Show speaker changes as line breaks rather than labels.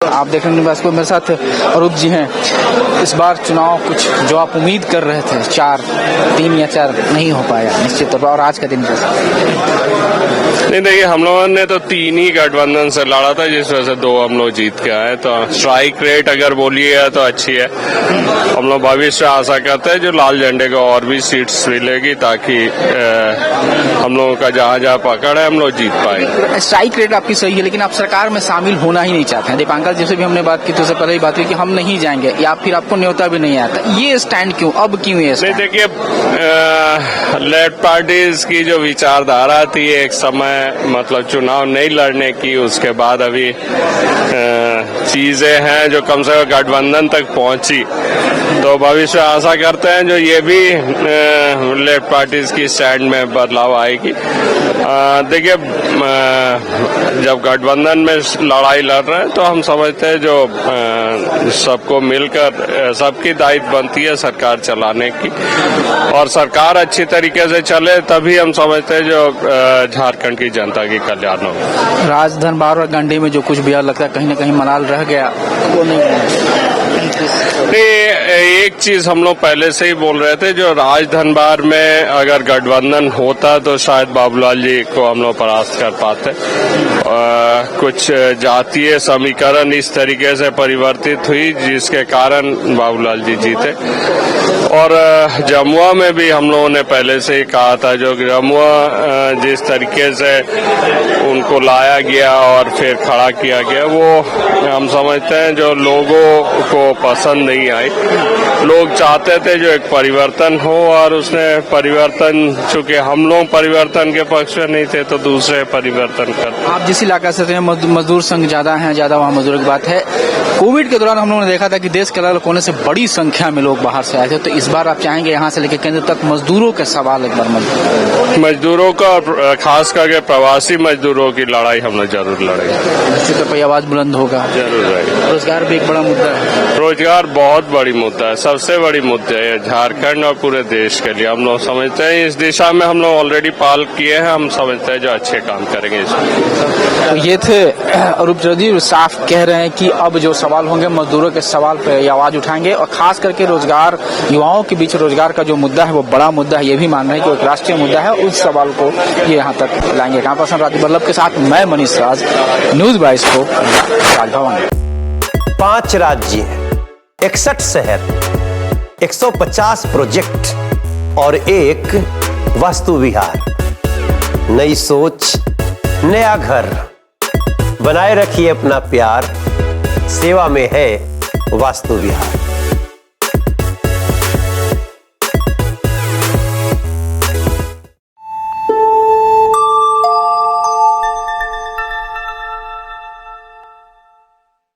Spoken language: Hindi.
आप देख रहे हैं मेरे साथ अरूप जी हैं। इस बार चुनाव कुछ जो आप उम्मीद कर रहे थे 3 या 4 नहीं हो पाया निश्चित तौर पर, और आज का दिन कैसा?
नहीं देखिए, हम लोगों ने तो 3 ही गठबंधन से लड़ा था, जिस वजह से 2 हम लोग जीत के आए। तो स्ट्राइक रेट अगर बोलिएगा तो अच्छी है। हम लोग भविष्य आशा करते हैं जो लाल झंडे को और भी सीट्स मिलेगी, ताकि हम लोगों का जहाँ जहाँ पकड़ है हम लोग जीत पाए।
स्ट्राइक रेट आपकी सही है, लेकिन आप सरकार में शामिल होना ही नहीं चाहते हैं। दीपांकर जैसे भी हमने बात की तो उससे पहले ही बात हुई कि हम नहीं जाएंगे, या फिर आपको न्योता भी नहीं आता। ये स्टैंड क्यों, अब क्यों ये स्टैंड?
नहीं देखिए, लेफ्ट पार्टीज की जो विचारधारा थी एक समय, मतलब चुनाव नहीं लड़ने की, उसके बाद अभी चीजें हैं जो कम से कम गठबंधन तक पहुंची। तो भविष्य आशा करते हैं जो ये भी लेफ्ट पार्टीज की स्टैंड में बदलाव आएगी। देखिए, जब गठबंधन में लड़ाई लड़ रहे हैं तो हम समझते हैं जो सबको मिलकर सबकी दायित्व बनती है सरकार चलाने की, और सरकार अच्छी तरीके से चले तभी हम समझते हैं जो झारखंड की जनता की कल्याण हो।
राजधनबार और गंडी में जो कुछ भी लगता है कहीं न कहीं मलाल रह गया, वो नहीं।
एक चीज हम लोग पहले से ही बोल रहे थे, जो राजधनबार में अगर गठबंधन होता तो शायद बाबूलाल जी को हम लोग परास्त कर पाते। कुछ जातीय समीकरण इस तरीके से परिवर्तित हुई जिसके कारण बाबूलाल जी जीते। और जमुआ में भी हम लोगों ने पहले से ही कहा था, जो जमुआ जिस तरीके से उनको लाया गया और फिर खड़ा किया गया, वो हम समझते हैं जो लोगों को पसंद नहीं आई। लोग चाहते थे जो एक परिवर्तन हो, और उसने परिवर्तन, चूंकि हम लोग परिवर्तन के पक्ष में नहीं थे तो दूसरे परिवर्तन कर।
आप जिस इलाका से थे मजदूर संघ ज्यादा वहाँ मजदूरों की बात है। कोविड के दौरान हम लोगों ने देखा था कि देश के अलग कोने से बड़ी संख्या में लोग बाहर से आए थे, तो इस बार आप चाहेंगे यहाँ से लेकर केंद्र तक मजदूरों के सवाल एक बार
मजदूरों का, खास करके प्रवासी मजदूरों की लड़ाई हम लोग जरूर लड़ेंगे।
निश्चित तौर पर आवाज बुलंद होगा,
जरूर रहेगा।
रोजगार भी एक बड़ा मुद्दा है।
रोजगार बहुत बड़ी मुद्दा है, सबसे बड़ी मुद्दा है झारखंड और पूरे देश के लिए। हम लोग समझते हैं इस दिशा में हम लोग ऑलरेडी पहल किए हैं, हम समझते हैं जो अच्छे काम करेंगे इसमें।
तो ये थे अरूप चौधरी, साफ कह रहे हैं कि अब जो सवाल होंगे मजदूरों के सवाल पे आवाज उठाएंगे, और खास करके रोजगार, युवाओं के बीच रोजगार का जो मुद्दा है वो बड़ा मुद्दा है। ये भी मान रहे हैं कि एक राष्ट्रीय मुद्दा है, उस सवाल को ये यहाँ तक लाएंगे। कहाँ पर्सन राजीव बल्लभ के साथ मैं मनीष राज, न्यूज 22 को राजभवन।
5 राज्य, 61 शहर, 150 प्रोजेक्ट और एक वास्तु विहार। नई सोच, नया घर। बनाए रखिए अपना प्यार, सेवा में है वास्तु विहार।